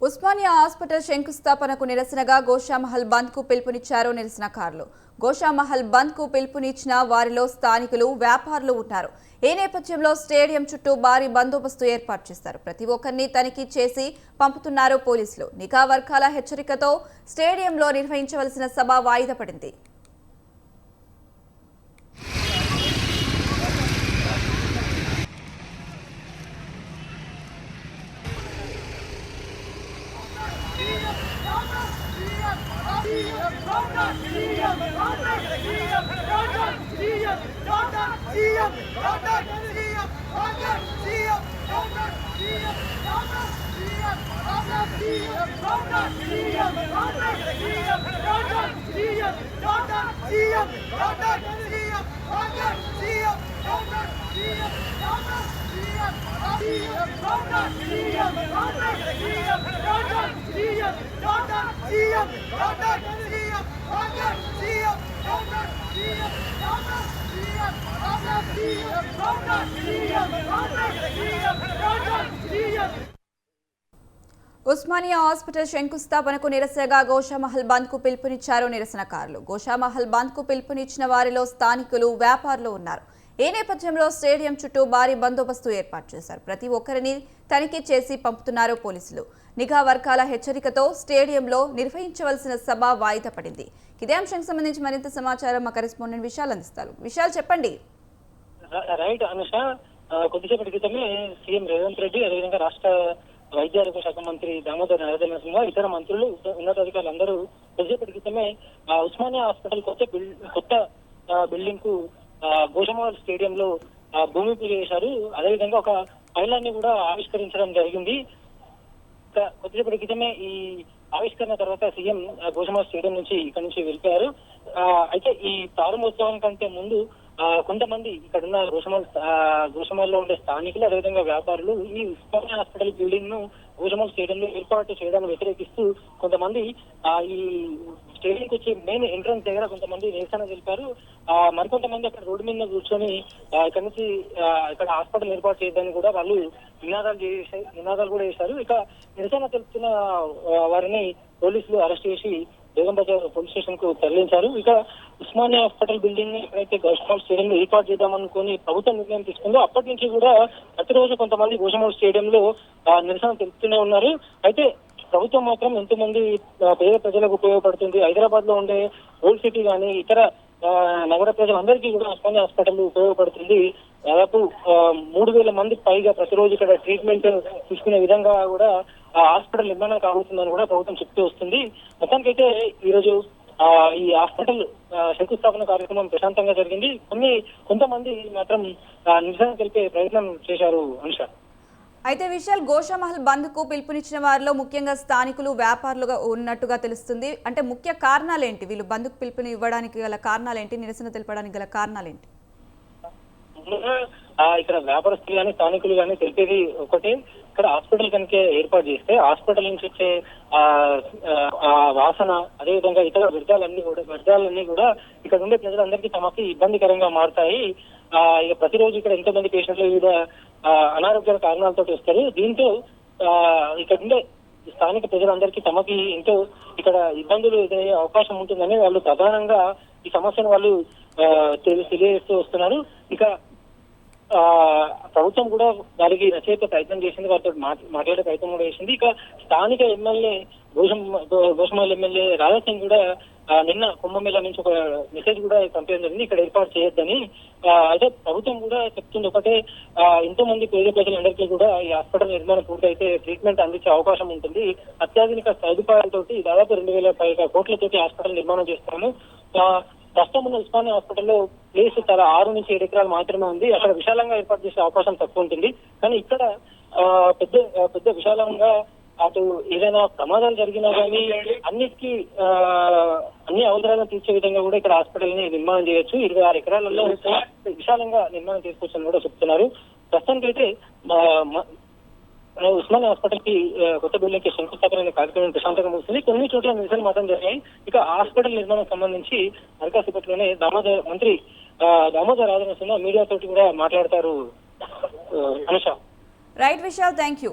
Osmania hospital శంకుస్థాపనకు నిరసనగా గోషామహల్ బంద్ కు పిలుపునిచ్చారు నిరసనకారులు. గోషామహల్ బంద్ కు పిలుపునిచ్చిన వారిలో స్థానికులు, వ్యాపారులు ఉన్నారు. ఈ నేపథ్యంలో స్టేడియం చుట్టూ భారీ బందోబస్తు ఏర్పాటు చేశారు. ప్రతి ఒక్కరిని తనిఖీ చేసి పంపుతున్నారు పోలీసులు. నిఘా వర్గాల హెచ్చరికతో స్టేడియంలో నిర్వహించవలసిన సభ వాయిదా పడింది. ఉస్మానియా హాస్పిటల్ శంకుస్థాపనకు నిరసనగా గోషామహల్ బంద్ కు పిలుపునిచ్చారు నిరసనకారులు. గోషామహల్ బంద్ కు పిలుపునిచ్చిన వారిలో స్థానికులు, వ్యాపారులు ఉన్నారు. ఈ నేపథ్యంలో స్టేడియం చుట్టూ భారీ బందోబస్తు ఏర్పాటు చేశారు. ప్రతి ఒక్కరిని తనిఖీ చేసి పంపుతున్నారు పోలీసులు. నిఘా వర్గాల హెచ్చరికతో స్టేడియంలో నిర్వహించవలసిన సభ వాయిదా పడింది. ఇదే అంశానికి సంబంధించి మరింత సమాచారం మా కరెస్పాండెంట్ విశాల్ అందిస్తారు. విశాల్, చెప్పండి. రైట్ అనుష, కొద్దిసేపటి క్రితమే సీఎం రేవంత్ రెడ్డి, అదేవిధంగా రాష్ట్ర వైద్య ఆరోగ్య శాఖ మంత్రి దామోదర్ నరసింహ, ఇతర మంత్రులు, ఉన్నతాధికారులు అందరూ కొద్దిసేపటి క్రితమే ఉస్మానియా హాస్పిటల్ కొత్త బిల్డింగ్ కు గోషామహల్ స్టేడియంలో భూమి పూజ చేశారు. అదేవిధంగా ఒక పైలాన్ని కూడా ఆవిష్కరించడం జరిగింది. కొద్దిసేపటి క్రితమే ఈ ఆవిష్కరణ తర్వాత సీఎం గోషామహల్ స్టేడియం నుంచి ఇక్కడ నుంచి వెళ్ళిపోయారు. అయితే ఈ ప్రారంభోత్సవం కంటే ముందు కొంతమంది ఇక్కడ ఉన్న గోషామహల్లో ఉండే స్థానికులు, అదేవిధంగా వ్యాపారులు ఈ ఉస్మానియా హాస్పిటల్ బిల్డింగ్ ను గోషామహల్ స్టేడియంలో ఏర్పాటు చేయడాన్ని వ్యతిరేకిస్తూ కొంతమంది ఈ స్టేడియం కి వచ్చి మెయిన్ ఎంట్రన్స్ దగ్గర కొంతమంది నిరసన తెలిపారు. మరికొంతమంది అక్కడ రోడ్డు మీద కూర్చొని ఇక్కడ నుంచి ఇక్కడ హాస్పిటల్ ఏర్పాటు చేయడానికి కూడా వాళ్ళు నినాదాలు కూడా చేశారు. ఇక నిరసన తెలుపుతున్న వారిని పోలీసులు అరెస్ట్ చేసి బేగం బజార్ పోలీస్ స్టేషన్ కు తరలించారు. ఇక ఉస్మానియా హాస్పిటల్ బిల్డింగ్ ని ఎక్కడైతే గోషామహల్ స్టేడియం లో ఏర్పాటు చేద్దామనుకుని ప్రభుత్వం నిర్ణయం తీసుకుందో అప్పటి నుంచి కూడా ప్రతిరోజు కొంతమంది గోషామహల్ స్టేడియం లో నిరసన తెలుపుతూనే ఉన్నారు. అయితే ప్రభుత్వం మాత్రం ఎంతోమంది పేద ప్రజలకు ఉపయోగపడుతుంది. హైదరాబాద్ లో ఉండే ఓల్డ్ సిటీ కానీ ఇతర నగర ప్రజలందరికీ కూడా ఉస్మానియా హాస్పిటల్ ఉపయోగపడుతుంది. దాదాపు 3,000 మందికి పైగా ప్రతిరోజు ఇక్కడ ట్రీట్మెంట్ తీసుకునే విధంగా కూడా హాస్పిటల్ నిర్మాణం కాబోతుందని కూడా ప్రభుత్వం చెప్తూ వస్తుంది. మొత్తానికైతే ఈ రోజు ఈ హాస్పిటల్ శంకుస్థాపన కార్యక్రమం ప్రశాంతంగా జరిగింది. కొంతమంది మాత్రం నిరసన తెలిపే ప్రయత్నం చేశారు అనుష. అయితే విశాల్, గోషామహల్ బంద్ కు పిలుపునిచ్చిన వారిలో ముఖ్యంగా స్థానికులు, వ్యాపారులుగా ఉన్నట్టుగా తెలుస్తుంది. అంటే ముఖ్య కారణాలు ఏంటి? వీళ్ళు బంద్ కు పిలుపుని ఇవ్వడానికి గల కారణాలు ఏంటి? నిరసన తెలపడానికి గల కారణాలు ఏంటి? ఇక్కడ వ్యాపారస్తులు కానీ స్థానికులు కానీ తెలిపేది ఒకటి, ఇక్కడ హాస్పిటల్ కనుక ఏర్పాటు చేస్తే హాస్పిటల్ నుంచి వచ్చే వాసన, అదేవిధంగా ఇతర వ్యర్థాలన్నీ కూడా ఇక్కడ ఉండే ప్రజలందరికీ తమకి ఇబ్బందికరంగా మారుతాయి. ఇక ప్రతిరోజు ఇక్కడ ఎంతో మంది పేషెంట్లు వివిధ అనారోగ్య కారణాలతో వస్తారు. దీంతో ఇక్కడ ఉండే స్థానిక ప్రజలందరికీ తమకి ఎంతో ఇక్కడ ఇబ్బందులు ఎదురయ్యే అవకాశం ఉంటుందని వాళ్ళు ప్రధానంగా ఈ సమస్యను వాళ్ళు తెలియజేస్తూ వస్తున్నారు. ఇక ప్రభుత్వం కూడా దానికి రచయిత ప్రయత్నం చేసింది, వారితో మాట్లాడే ప్రయత్నం కూడా చేసింది. ఇక స్థానిక ఎమ్మెల్యే గోషామహల్ ఎమ్మెల్యే రాజా సింగ్ కూడా నిన్న కుంభమేళా నుంచి ఒక మెసేజ్ కూడా పంపించడం జరిగింది, ఇక్కడ ఏర్పాటు చేయొద్దని. అయితే ప్రభుత్వం కూడా చెప్తుంది ఒకటే, ఎంతో మంది పేద ప్రజలందరికీ కూడా ఈ హాస్పిటల్ నిర్మాణం పూర్తయితే ట్రీట్మెంట్ అందించే అవకాశం ఉంటుంది. అత్యాధునిక సదుపాయాలతోటి దాదాపు 2,000 కోట్లతోటి హాస్పిటల్ నిర్మాణం చేస్తాము. ప్రస్తుతం ఉన్న ఉస్మానియా హాస్పిటల్లో ప్లేస్ చాలా 6 నుంచి 7 ఎకరాలు మాత్రమే ఉంది. అక్కడ విశాలంగా ఏర్పాటు చేసే అవకాశం తక్కువ ఉంటుంది. కానీ ఇక్కడ పెద్ద విశాలంగా అటు ఏదైనా ప్రమాదాలు జరిగినా కానీ అన్నిటికీ అన్ని అవసరాలను తీర్చే విధంగా కూడా ఇక్కడ హాస్పిటల్ ని నిర్మాణం చేయొచ్చు. 26 ఎకరాలలో విశాలంగా నిర్మాణం చేసుకోవచ్చని కూడా చెప్తున్నారు. ప్రస్తుతానికైతే ఉస్మానియా హాస్పిటల్ కి కొత్త బిల్డింగ్ కి శంకుస్థాపన కార్యక్రమం ప్రశాంతంగా ముగిస్తుంది. కొన్ని చోట్ల నిరసనలు మాత్రం జరిగాయి. ఇక హాస్పిటల్ నిర్మాణం సంబంధించి అరకాసేపట్లోనే మంత్రి దామోదర్ రాజనరసింహ మీడియా తోటి కూడా మాట్లాడతారు Anusha. Right Vishal, thank you.